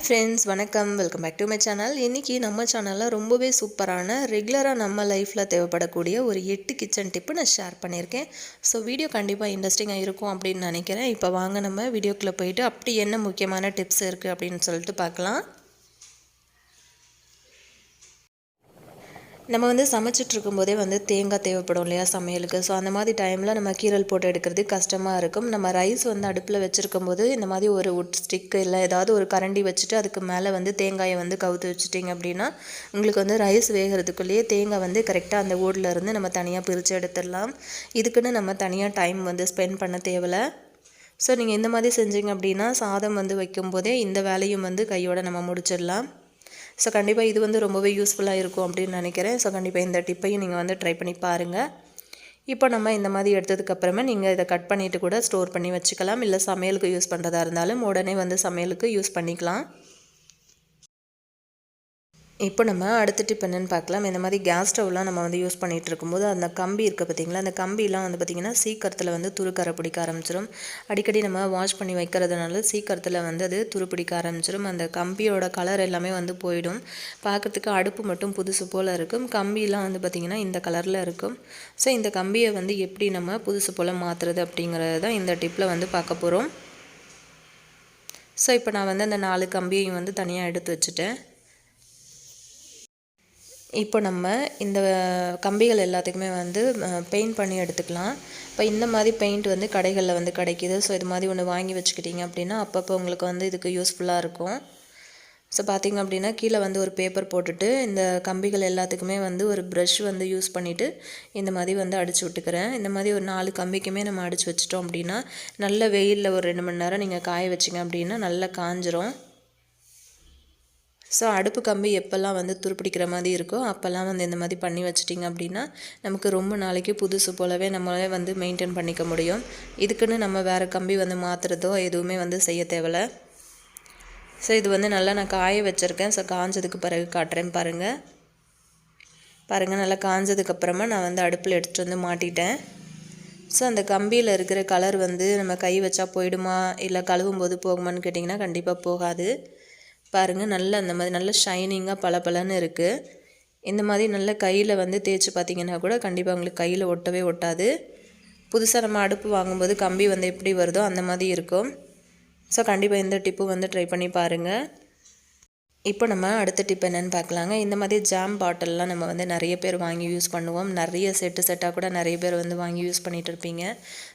Friends வணக்கம், welcome back to my channel. இன்றைக்கி நம்ம சேனலில் ரொம்பவே சூப்பரான ரெகுலராக நம்ம லைஃப்பில் தேவைப்படக்கூடிய ஒரு 8 கிச்சன் டிப்பு நான் ஷேர் பண்ணியிருக்கேன். ஸோ வீடியோ கண்டிப்பாக இன்ட்ரெஸ்டிங்காக இருக்கும் அப்படின்னு நினைக்கிறேன். இப்போ வாங்க நம்ம வீடியோக்குள்ளே போயிட்டு அப்படி என்ன முக்கியமான டிப்ஸ் இருக்குது அப்படின்னு சொல்லிட்டு பார்க்கலாம். நம்ம சமைச்சிட்ருக்கும்போதே தேங்காய் தேவைப்படும் இல்லையா சமையலுக்கு. ஸோ அந்த மாதிரி டைமில் நம்ம கீரல் போட்டு எடுக்கிறது கஷ்டமாக இருக்கும். நம்ம ரைஸ் அடுப்பில் வச்சுருக்கும் போது இந்த மாதிரி ஒரு உட் ஸ்டிக்கு இல்லை ஏதாவது ஒரு கரண்டி வச்சுட்டு அதுக்கு மேலே தேங்காயை கவுத்து வச்சுட்டிங்க அப்படின்னா உங்களுக்கு ரைஸ் வேகிறதுக்குள்ளேயே தேங்காய் கரெக்டாக அந்த ஓடில் இருந்து நம்ம தனியாக பிரித்து எடுத்துடலாம். இதுக்குன்னு நம்ம தனியாக டைம் ஸ்பெண்ட் பண்ண தேவையில்லை. ஸோ நீங்கள் இந்த மாதிரி செஞ்சீங்க அப்படின்னா சாதம் வைக்கும்போதே இந்த வேலையும் கையோட நம்ம முடிச்சிடலாம். ஸோ கண்டிப்பாக இது ரொம்பவே யூஸ்ஃபுல்லாக இருக்கும் அப்படின்னு நினைக்கிறேன். ஸோ கண்டிப்பாக இந்த டிப்பையும் நீங்கள் ட்ரை பண்ணி பாருங்கள். இப்போ நம்ம இந்த மாதிரி எடுத்ததுக்கப்புறமா நீங்கள் இதை கட் பண்ணிவிட்டு கூட ஸ்டோர் பண்ணி வச்சுக்கலாம். இல்லை சமையலுக்கு யூஸ் பண்ணுறதா இருந்தாலும் உடனே சமையலுக்கு யூஸ் பண்ணிக்கலாம். இப்போ நம்ம அடுத்த டிப் என்னென்னு பார்க்கலாம். இந்த மாதிரி கேஸ் ஸ்டவ்லாம் நம்ம யூஸ் பண்ணிகிட்டு இருக்கும்போது அந்த கம்பி இருக்குது பார்த்திங்களா, அந்த கம்பிலாம் பார்த்திங்கன்னா சீக்கிரத்தில் துருக்கரை பிடிக்க ஆரம்பிச்சிடும். அடிக்கடி நம்ம வாஷ் பண்ணி வைக்கிறதுனால சீக்கிரத்தில் அது துருப்பிடிக்க ஆரம்பிச்சிடும். அந்த கம்பியோட கலர் எல்லாமே போயிடும். பார்க்குறதுக்கு அடுப்பு மட்டும் புதுசு போல் இருக்கும். கம்பிலாம் பார்த்திங்கன்னா இந்த கலரில் இருக்கும். ஸோ இந்த கம்பியை எப்படி நம்ம புதுசு போல் மாற்றுறது அப்படிங்கிறது தான் இந்த டிப்பில் பார்க்க போகிறோம். ஸோ இப்போ நான் அந்த 4 கம்பியையும் தனியாக எடுத்து வச்சுட்டேன். இப்போ நம்ம இந்த கம்பிகள் எல்லாத்துக்குமே பெயிண்ட் பண்ணி எடுத்துக்கலாம். இப்போ இந்த மாதிரி பெயிண்ட் கடைகளில் கிடைக்கிது. ஸோ இது மாதிரி ஒன்று வாங்கி வச்சுக்கிட்டிங்க அப்படின்னா அப்பப்போ உங்களுக்கு இதுக்கு யூஸ்ஃபுல்லாக இருக்கும். ஸோ பார்த்திங்க அப்படின்னா கீழே ஒரு பேப்பர் போட்டுட்டு இந்த கம்பிகள் எல்லாத்துக்குமே ஒரு ப்ரஷ் யூஸ் பண்ணிவிட்டு இந்த மாதிரி அடித்து விட்டுக்கிறேன். இந்த மாதிரி ஒரு 4 கம்பிக்குமே நம்ம அடித்து வச்சிட்டோம் அப்படின்னா நல்ல வெயிலில் ஒரு 2 மணி நேரம் நீங்கள் காய வச்சிங்க அப்படின்னா நல்லா காஞ்சிரும். ஸோ அடுப்பு கம்பி எப்போல்லாம் துருப்பிடிக்கிற மாதிரி இருக்கோ அப்போல்லாம் இந்த மாதிரி பண்ணி வச்சிட்டிங்க அப்படின்னா நமக்கு ரொம்ப நாளைக்கு புதுசு போலவே நம்மளே மெயின்டைன் பண்ணிக்க முடியும். இதுக்குன்னு நம்ம வேறு கம்பி மாற்றுறதோ எதுவுமே செய்ய தேவையில்ல. ஸோ இது நல்லா நான் காய வச்சுருக்கேன். ஸோ காஞ்சதுக்கு பிறகு காட்டுறேன் பாருங்கள். நல்லா காஞ்சதுக்கப்புறமா நான் அடுப்பில் எடுத்துகிட்டு மாட்டிட்டேன். ஸோ அந்த கம்பியில் இருக்கிற கலர் நம்ம கை வச்சா போயிடுமா இல்லை கழுவும் போது போகுமான்னு கேட்டிங்கன்னா கண்டிப்பாக போகாது. பாருங்கள் நல்லா அந்த மாதிரி நல்ல ஷைனிங்காக பளபளன்னு இருக்குது. இந்த மாதிரி நல்ல கையில் தேய்ச்சி பார்த்திங்கன்னா கூட கண்டிப்பாக உங்களுக்கு கையில் ஒட்டவே ஒட்டாது. புதுசாக நம்ம அடுப்பு வாங்கும்போது கம்பி எப்படி வருதோ அந்த மாதிரி இருக்கும். ஸோ கண்டிப்பாக இந்த டிப்பு ட்ரை பண்ணி பாருங்கள். இப்போ நம்ம அடுத்த டிப் என்னென்னு பார்க்கலாங்க. இந்த மாதிரி ஜாம் பாட்டில்லாம் நம்ம நிறைய பேர் வாங்கி யூஸ் பண்ணுவோம். நிறைய செட்டாக கூட நிறைய பேர் வாங்கி யூஸ் பண்ணிகிட்டு இருப்பீங்க.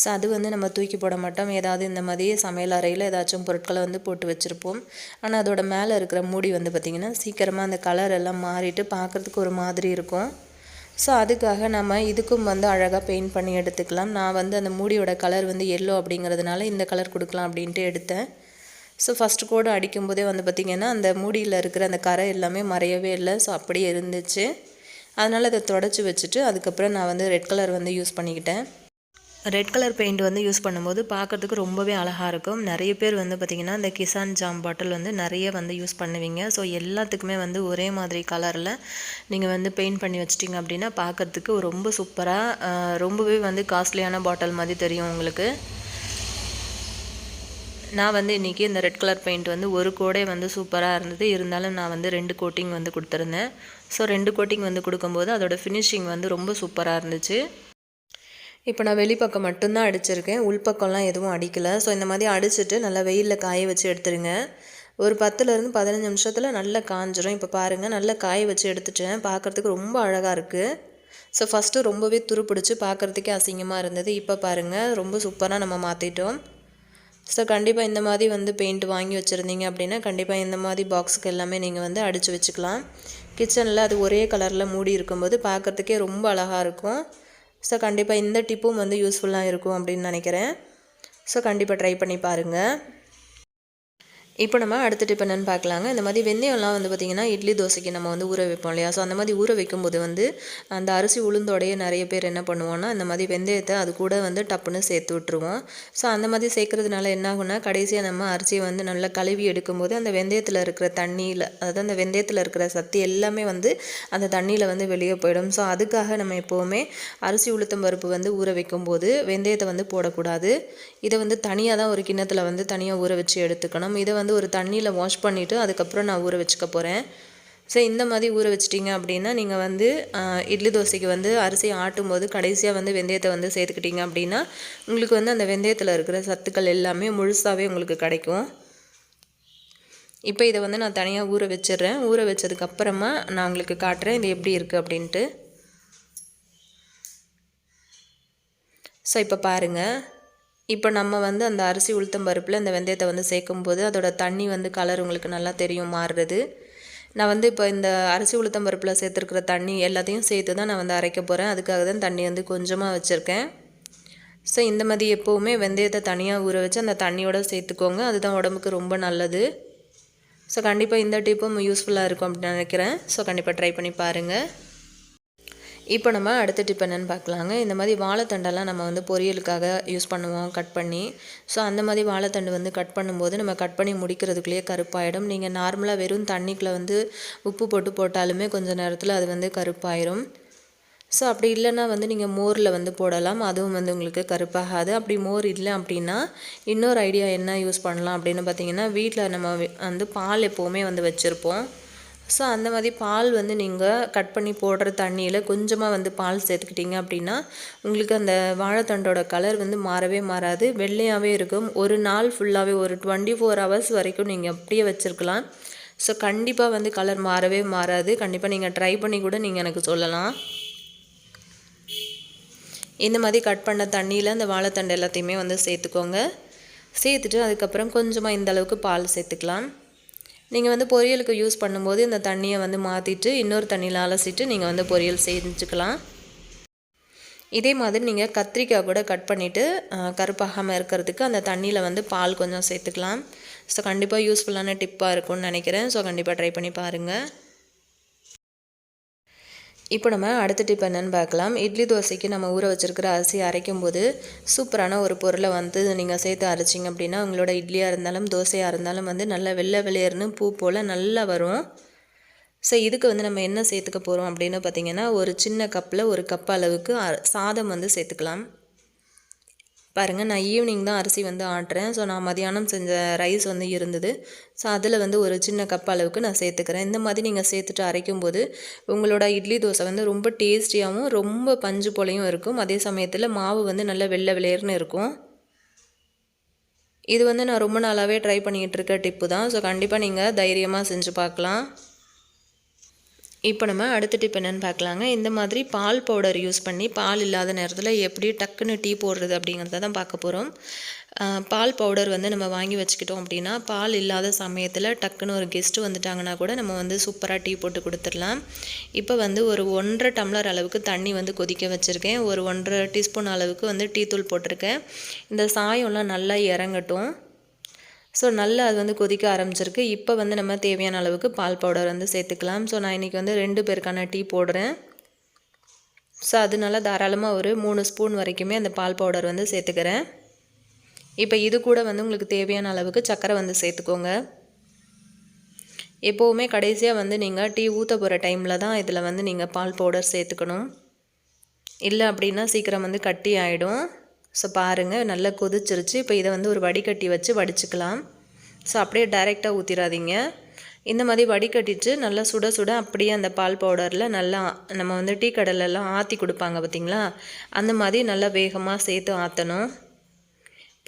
ஸோ அது நம்ம தூக்கி போட மாட்டோம். ஏதாவது இந்த மாதிரி சமையல் அறையில் ஏதாச்சும் பொருட்களை போட்டு வச்சுருப்போம். ஆனால் அதோட மேலே இருக்கிற மூடி பார்த்திங்கன்னா சீக்கிரமாக அந்த கலர் எல்லாம் மாறிட்டு பார்க்குறதுக்கு ஒரு மாதிரி இருக்கும். ஸோ அதுக்காக நம்ம இதுக்கும் அழகாக பெயிண்ட் பண்ணி எடுத்துக்கலாம். நான் அந்த மூடியோட கலர் எல்லோ அப்படிங்கிறதுனால இந்த கலர் கொடுக்கலாம் அப்படின்ட்டு எடுத்தேன். ஸோ ஃபஸ்ட்டு கோடு அடிக்கும்போதே பார்த்திங்கன்னா அந்த மூடியில் இருக்கிற அந்த கரை எல்லாமே மறையவே இல்லை. ஸோ அப்படியே இருந்துச்சு. அதனால் அதை தொடச்சி வச்சுட்டு அதுக்கப்புறம் நான் ரெட் கலர் யூஸ் பண்ணிக்கிட்டேன். ரெட் கலர் பெயிண்ட் யூஸ் பண்ணும்போது பார்க்குறதுக்கு ரொம்பவே அழகாக இருக்கும். நிறைய பேர் பார்த்திங்கன்னா இந்த கிசான் ஜாம் பாட்டில் நிறைய யூஸ் பண்ணுவீங்க. ஸோ எல்லாத்துக்குமே ஒரே மாதிரி கலரில் நீங்கள் பெயிண்ட் பண்ணி வச்சிட்டிங்க அப்படின்னா பார்க்குறதுக்கு ரொம்ப சூப்பராக ரொம்பவே காஸ்ட்லியான பாட்டில் மாதிரி தெரியும் உங்களுக்கு. நான் இன்றைக்கி இந்த ரெட் கலர் பெயிண்ட் ஒரு கோடே சூப்பராக இருந்தது. இருந்தாலும் நான் 2 கோட்டிங் கொடுத்துருந்தேன். ஸோ 2 கோட்டிங் கொடுக்கும்போது அதோட ஃபினிஷிங் ரொம்ப சூப்பராக இருந்துச்சு. இப்போ நான் வெளிப்பக்கம் மட்டும்தான் அடிச்சிருக்கேன். உள்பக்கம்லாம் எதுவும் அடிக்கலை. ஸோ இந்த மாதிரி அடிச்சுட்டு நல்லா வெயிலில் காய வச்சு எடுத்துருங்க. ஒரு 10லேருந்து 15 நிமிஷத்தில் நல்லா காஞ்சிரும். இப்போ பாருங்கள் நல்லா காய வச்சு எடுத்துட்டேன். பார்க்குறதுக்கு ரொம்ப அழகாக இருக்குது. ஸோ ஃபஸ்ட்டு ரொம்பவே துருப்பிடிச்சு பார்க்குறதுக்கே அசிங்கமாக இருந்தது. இப்போ பாருங்கள் ரொம்ப சூப்பராக நம்ம மாற்றிட்டோம். ஸோ கண்டிப்பாக இந்த மாதிரி பெயிண்ட் வாங்கி வச்சுருந்தீங்க அப்படின்னா கண்டிப்பாக இந்த மாதிரி பாக்ஸுக்கு எல்லாமே நீங்கள் அடித்து வச்சுக்கலாம். கிச்சனில் அது ஒரே கலரில் மூடி இருக்கும்போது பார்க்குறதுக்கே ரொம்ப அழகாக இருக்கும். ஸோ கண்டிப்பாக இந்த டிப்பும் யூஸ்ஃபுல்லாக இருக்கும் அப்படின்னு நினைக்கிறேன். ஸோ கண்டிப்பாக ட்ரை பண்ணி பாருங்கள். இப்போ நம்ம அடுத்த டிப் என்னென்னு பார்க்கலாங்க. இந்த மாதிரி வெந்தயம்லாம் பார்த்திங்கன்னா இட்லி தோசைக்கு நம்ம ஊற வைப்போம் இல்லையா. ஸோ அந்த மாதிரி ஊற வைக்கும்போது அந்த அரிசி உளுந்தோடையே நிறைய பேர் என்ன பண்ணுவோன்னா இந்த மாதிரி வெந்தயத்தை அது கூட டப்புன்னு சேர்த்து விட்டுருவோம். ஸோ அந்த மாதிரி சேர்க்குறதுனால என்ன ஆகும்னா கடைசியாக நம்ம அரிசியை நல்லா கழுவி எடுக்கும்போது அந்த வெந்தயத்தில் இருக்கிற தண்ணியில் அதாவது அந்த வெந்தயத்தில் இருக்கிற சத்து எல்லாமே அந்த தண்ணியில் வெளியே போயிடும். ஸோ அதுக்காக நம்ம எப்போவுமே அரிசி உளுத்தம் பருப்பு ஊற வைக்கும்போது வெந்தயத்தை போடக்கூடாது. இதை தனியாக தான் ஒரு கிண்ணத்தில் தனியாக ஊற வச்சு எடுத்துக்கணும். இதை வந்து ஒரு தண்ணியில் வாஷ் பண்ணிவிட்டு அதுக்கப்புறம் நான் ஊற வச்சுக்க போகிறேன். ஸோ இந்த மாதிரி ஊற வச்சிட்டிங்க அப்படின்னா நீங்கள் வந்து இட்லி தோசைக்கு வந்து அரிசி ஆட்டும்போது கடைசியாக வந்து வெந்தயத்தை வந்து சேர்த்துக்கிட்டிங்க அப்படின்னா உங்களுக்கு வந்து அந்த வெந்தயத்தில் இருக்கிற சத்துக்கள் எல்லாமே முழுசாகவே உங்களுக்கு கிடைக்கும். இப்போ இதை வந்து நான் தனியாக ஊற வச்சிடுறேன். ஊற வச்சதுக்கப்புறமா நான் உங்களுக்கு காட்டுறேன் இது எப்படி இருக்குது அப்படின்ட்டு. ஸோ இப்போ பாருங்கள், இப்போ நம்ம வந்து அந்த அரிசி உளுத்தம் பருப்பில் இந்த வெந்தயத்தை வந்து சேர்க்கும்போது அதோட தண்ணி வந்து கலர் உங்களுக்கு நல்லா தெரியும் மாறுறது. நான் வந்து இப்போ இந்த அரிசி உளுத்தம் பருப்பில் சேர்த்துருக்கிற தண்ணி எல்லாத்தையும் சேர்த்து தான் நான் வந்து அரைக்க போகிறேன். அதுக்காக தான் தண்ணி வந்து கொஞ்சமாக வச்சுருக்கேன். ஸோ இந்த மாதிரி எப்போவுமே வெந்தயத்தை தனியாக ஊற வச்சு அந்த தண்ணியோடு சேர்த்துக்கோங்க. அதுதான் உடம்புக்கு ரொம்ப நல்லது. ஸோ கண்டிப்பாக இந்த டிப்பும் யூஸ்ஃபுல்லாக இருக்கும் அப்படின்னு நினைக்கிறேன். ஸோ கண்டிப்பாக ட்ரை பண்ணி பாருங்கள். இப்போ நம்ம அடுத்த டிப் என்னென்னு பார்க்கலாங்க. இந்த மாதிரி வாழைத்தண்டெல்லாம் நம்ம வந்து பொரியலுக்காக யூஸ் பண்ணுவோம் கட் பண்ணி. ஸோ அந்த மாதிரி வாழைத்தண்டு வந்து கட் பண்ணும்போது நம்ம கட் பண்ணி முடிக்கிறதுக்குள்ளேயே கருப்பாயிடும். நீங்கள் நார்மலாக வெறும் தண்ணிக்குள்ளே வந்து உப்பு போட்டாலுமே கொஞ்சம் நேரத்தில் அது வந்து கருப்பாயிடும். ஸோ அப்படி இல்லைன்னா வந்து நீங்கள் மோரில் வந்து போடலாம், அதுவும் வந்து உங்களுக்கு கருப்பாகாது. அப்படி மோர் இல்லை அப்படின்னா இன்னொரு ஐடியா என்ன யூஸ் பண்ணலாம் அப்படின்னு பார்த்தீங்கன்னா, வீட்டில் நம்ம வந்து பால் எப்போவுமே வந்து வச்சுருப்போம். ஸோ அந்த மாதிரி பால் வந்து நீங்கள் கட் பண்ணி போடுற தண்ணியில் கொஞ்சமாக வந்து பால் சேர்த்துக்கிட்டிங்க அப்படின்னா உங்களுக்கு அந்த வாழைத்தண்டோட கலர் வந்து மாறவே மாறாது, வெள்ளையாகவே இருக்கும். ஒரு நாள் ஃபுல்லாகவே ஒரு 24 ஹவர்ஸ் வரைக்கும் நீங்கள் அப்படியே வச்சுருக்கலாம். ஸோ கண்டிப்பாக வந்து கலர் மாறவே மாறாது. கண்டிப்பாக நீங்கள் ட்ரை பண்ணி கூட நீங்கள் எனக்கு சொல்லலாம். இந்த மாதிரி கட் பண்ண தண்ணியில் அந்த வாழைத்தண்டு எல்லாத்தையுமே வந்து சேர்த்துக்கோங்க. சேர்த்துட்டு அதுக்கப்புறம் கொஞ்சமாக இந்த அளவுக்கு பால் சேர்த்துக்கலாம். நீங்கள் வந்து பொரியலுக்கு யூஸ் பண்ணும்போது இந்த தண்ணியை வந்து மாற்றிட்டு இன்னொரு தண்ணியில் அலசிட்டு நீங்கள் வந்து பொரியல் செஞ்சுக்கலாம். இதே மாதிரி நீங்கள் கத்திரிக்காய் கூட கட் பண்ணிவிட்டு கருப்பாகாமல் இருக்கிறதுக்கு அந்த தண்ணியில் வந்து பால் கொஞ்சம் சேர்த்துக்கலாம். ஸோ கண்டிப்பாக யூஸ்ஃபுல்லான டிப்பாக இருக்கும்னு நினைக்கிறேன். ஸோ கண்டிப்பாக ட்ரை பண்ணி பாருங்கள். இப்போ நம்ம அடுத்த டிப் என்னென்னு பார்க்கலாம். இட்லி தோசைக்கு நம்ம ஊற வச்சுருக்கிற அரிசி அரைக்கும் போது சூப்பரான ஒரு பொருளை வந்து நீங்கள் சேர்த்து அரைச்சிங்க அப்படின்னா உங்களோட இட்லியாக இருந்தாலும் தோசையாக இருந்தாலும் வந்து நல்லா வெள்ளை வெளியேறுன்னு பூ போல் நல்லா வரும். ஸோ இதுக்கு வந்து நம்ம என்ன சேர்த்துக்க போகிறோம் அப்படின்னு பார்த்திங்கன்னா, ஒரு சின்ன கப்பில் ஒரு கப் அளவுக்கு சாதம் வந்து சேர்த்துக்கலாம். பாருங்கள், நான் ஈவினிங் தான் அரிசி வந்து ஆட்டுறேன். ஸோ நான் மதியானம் செஞ்ச ரைஸ் வந்து இருந்தது. ஸோ அதில் வந்து ஒரு சின்ன கப் அளவுக்கு நான் சேர்த்துக்கிறேன். இந்த மாதிரி நீங்கள் சேர்த்துட்டு அரைக்கும்போது உங்களோட இட்லி தோசை வந்து ரொம்ப டேஸ்டியாகவும் ரொம்ப பஞ்சு போலையும் இருக்கும். அதே சமயத்தில் மாவு வந்து நல்லா வெள்ளை வெளியேறுன்னு இருக்கும். இது வந்து நான் ரொம்ப நாளாகவே ட்ரை பண்ணிகிட்டு இருக்க டிப்பு தான். ஸோ கண்டிப்பாக நீங்கள் தைரியமாக செஞ்சு பார்க்கலாம். இப்போ நம்ம அடுத்த டிப் என்னென்னு பார்க்கலாங்க. இந்த மாதிரி பால் பவுடர் யூஸ் பண்ணி பால் இல்லாத நேரத்தில் எப்படி டக்குன்னு டீ போடுறது அப்படிங்கிறத தான் பார்க்க போகிறோம். பால் பவுடர் வந்து நம்ம வாங்கி வச்சுக்கிட்டோம் அப்படின்னா பால் இல்லாத சமயத்தில் டக்குன்னு ஒரு கெஸ்ட்டு வந்துட்டாங்கன்னா கூட நம்ம வந்து சூப்பராக டீ போட்டு கொடுத்துடலாம். இப்போ வந்து ஒரு 1.5 டம்ளர் அளவுக்கு தண்ணி வந்து கொதிக்க வச்சுருக்கேன். ஒரு 1.5 டீஸ்பூன் அளவுக்கு வந்து டீ தூள் போட்டிருக்கேன். இந்த சாயம்லாம் நல்லா இறங்கட்டும். ஸோ நல்லா அது வந்து கொதிக்க ஆரம்பிச்சிருக்கு. இப்போ வந்து நம்ம தேவையான அளவுக்கு பால் பவுடர் வந்து சேர்த்துக்கலாம். ஸோ நான் இன்றைக்கி வந்து 2 பேருக்கான டீ போடுறேன். ஸோ அதனால தாராளமாக ஒரு 3 ஸ்பூன் வரைக்குமே அந்த பால் பவுடர் வந்து சேர்த்துக்கிறேன். இப்போ இது கூட வந்து உங்களுக்கு தேவையான அளவுக்கு சர்க்கரை வந்து சேர்த்துக்கோங்க. எப்போவுமே கடைசியாக வந்து நீங்கள் டீ ஊற்ற போகிற டைமில் தான் இதில் வந்து நீங்கள் பால் பவுடர் சேர்த்துக்கணும். இல்லை அப்படின்னா சீக்கிரம் வந்து கட்டி ஆகிடும். ஸோ பாருங்கள், நல்லா கொதிச்சிருச்சு. இப்போ இதை வந்து ஒரு வடிகட்டி வச்சு வடிச்சுக்கலாம். ஸோ அப்படியே டைரெக்டாக ஊற்றிடாதீங்க. இந்த மாதிரி வடிகட்டிட்டு நல்லா சுட சுட அப்படியே அந்த பால் பவுடரில் நல்லா நம்ம வந்து டீ கடையிலலாம் ஆற்றி கொடுப்பாங்க பார்த்திங்களா, அந்த மாதிரி நல்லா வேகமாக சேர்த்து ஆற்றணும்.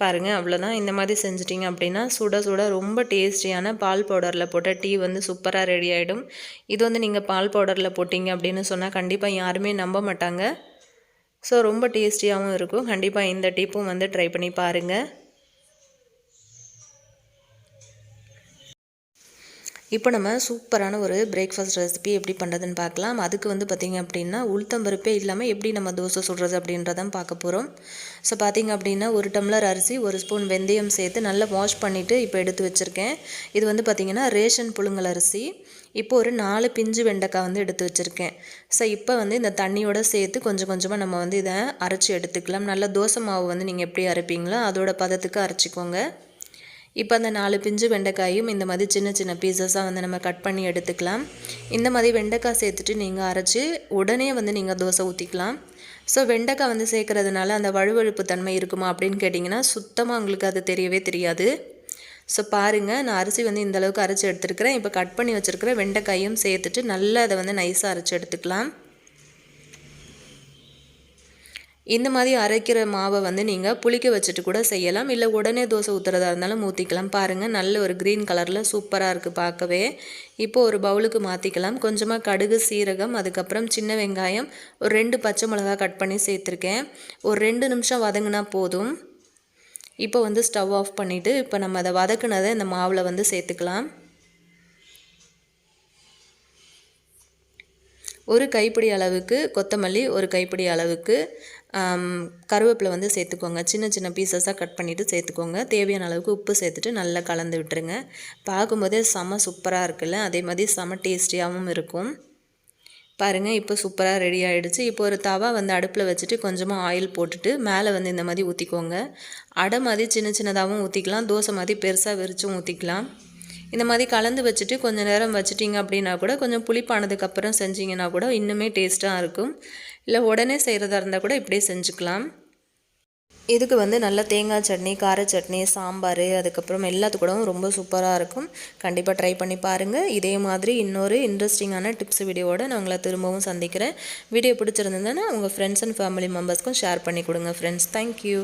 பாருங்கள், அவ்வளோதான். இந்த மாதிரி செஞ்சிட்டிங்க அப்படின்னா சுட சுட ரொம்ப டேஸ்டியான பால் பவுடரில் போட்ட டீ வந்து சூப்பராக ரெடி ஆகிடும். இது வந்து நீங்கள் பால் பவுடரில் போட்டிங்க அப்படின்னு சொன்னால் கண்டிப்பாக யாருமே நம்ப மாட்டாங்க. ஸோ ரொம்ப டேஸ்டியாகவும் இருக்கும். கண்டிப்பாக இந்த டிப்பும் வந்து ட்ரை பண்ணி பாருங்கள். இப்போ நம்ம சூப்பரான ஒரு பிரேக்ஃபாஸ்ட் ரெசிபி எப்படி பண்ணுறதுன்னு பார்க்கலாம். அதுக்கு வந்து பார்த்திங்க அப்படின்னா உளுத்தம்பருப்பே இல்லாமல் எப்படி நம்ம தோசை சுடுறது அப்படின்றதான் பார்க்க போகிறோம். ஸோ பார்த்திங்க அப்படின்னா 1 டம்ளர் அரிசி 1 ஸ்பூன் வெந்தயம் சேர்த்து நல்லா வாஷ் பண்ணிவிட்டு இப்போ எடுத்து வச்சுருக்கேன். இது வந்து பார்த்திங்கன்னா ரேஷன் புழுங்கல் அரிசி. இப்போ ஒரு 4 பிஞ்சு வெண்டைக்காய் வந்து எடுத்து வச்சுருக்கேன். ஸோ இப்போ வந்து இந்த தண்ணியோடு சேர்த்து கொஞ்சம் கொஞ்சமாக நம்ம வந்து இதை அரைச்சி எடுத்துக்கலாம். நல்லா தோசை மாவு வந்து நீங்கள் எப்படி அரைப்பீங்களோ அதோட பதத்துக்கு அரைச்சிக்கோங்க. இப்போ அந்த 4 பிஞ்சு வெண்டைக்காயும் இந்த மாதிரி சின்ன சின்ன பீசஸாக வந்து நம்ம கட் பண்ணி எடுத்துக்கலாம். இந்த மாதிரி வெண்டைக்காய் சேர்த்துட்டு நீங்கள் அரைச்சி உடனே வந்து நீங்கள் தோசை ஊற்றிக்கலாம். ஸோ வெண்டைக்காய் வந்து சேர்க்குறதுனால அந்த வழுவழுப்பு தன்மை இருக்குமா அப்படின்னு கேட்டிங்கன்னா சுத்தமாக உங்களுக்கு அது தெரியவே தெரியாது. ஸோ பாருங்கள், நான் அரிசி வந்து இந்த அளவுக்கு அரைச்சி எடுத்துருக்கிறேன். இப்போ கட் பண்ணி வச்சுருக்கிற வெண்டைக்காயும் சேர்த்துட்டு நல்லா அதை வந்து நைஸாக அரைச்சி எடுத்துக்கலாம். இந்த மாதிரி அரைக்கிற மாவை வந்து நீங்கள் புளிக்க வச்சுட்டு கூட செய்யலாம், இல்லை உடனே தோசை ஊற்றுறதா இருந்தாலும் ஊற்றிக்கலாம். பாருங்கள், நல்ல ஒரு க்ரீன் கலரில் சூப்பராக இருக்குது பார்க்கவே. இப்போது ஒரு பவுலுக்கு மாற்றிக்கலாம். கொஞ்சமாக கடுகு, சீரகம், அதுக்கப்புறம் சின்ன வெங்காயம், ஒரு 2 பச்சை மிளகா கட் பண்ணி சேர்த்துருக்கேன். ஒரு 2 நிமிஷம் வதங்கினா போதும். இப்போ வந்து ஸ்டவ் ஆஃப் பண்ணிவிட்டு இப்போ நம்ம அதை வதக்குனதை இந்த மாவில் வந்து சேர்த்துக்கலாம். ஒரு கைப்பிடி அளவுக்கு கொத்தமல்லி, ஒரு கைப்பிடி அளவுக்கு கருவேப்பிலை வந்து சேர்த்துக்கோங்க. சின்ன சின்ன பீசஸாக கட் பண்ணிவிட்டு சேர்த்துக்கோங்க. தேவையான அளவுக்கு உப்பு சேர்த்துட்டு நல்லா கலந்து விட்டுருங்க. பார்க்கும்போதே செம சூப்பராக இருக்குல்ல, அதே மாதிரி செம டேஸ்டியாகவும் இருக்கும். பாருங்கள், இப்போ சூப்பராக ரெடி ஆகிடுச்சு. இப்போ ஒரு தவா வந்து அடுப்பில் வச்சுட்டு கொஞ்சமாக ஆயில் போட்டுட்டு மேலே வந்து இந்த மாதிரி ஊற்றிக்கோங்க. அடை மாதிரி சின்ன சின்னதாகவும் ஊற்றிக்கலாம், தோசை மாதிரி பெருசாக விரிச்சும் ஊற்றிக்கலாம். இந்த மாதிரி கலந்து வச்சுட்டு கொஞ்சம் நேரம் வச்சுட்டிங்க அப்படின்னா கூட கொஞ்சம் புளிப்பானதுக்கப்புறம் செஞ்சிங்கன்னா கூட இன்னுமே டேஸ்ட்டாக இருக்கும். இல்லை உடனே செய்கிறதா இருந்தால் கூட இப்படியே செஞ்சுக்கலாம். இதுக்கு வந்து நல்ல தேங்காய் சட்னி, கார சட்னி, சாம்பார், அதுக்கப்புறம் எல்லாத்துக்கூடவும் ரொம்ப சூப்பராக இருக்கும். கண்டிப்பாக ட்ரை பண்ணி பாருங்கள். இதே மாதிரி இன்னொரு இன்ட்ரெஸ்டிங்கான டிப்ஸ் வீடியோவோடு நான் உங்களை திரும்பவும் சந்திக்கிறேன். வீடியோ பிடிச்சிருந்ததுன்னா உங்கள் ஃப்ரெண்ட்ஸ் அண்ட் ஃபேமிலி மெம்பர்ஸ்க்கும் ஷேர் பண்ணி கொடுங்க ஃப்ரெண்ட்ஸ். தேங்க்யூ.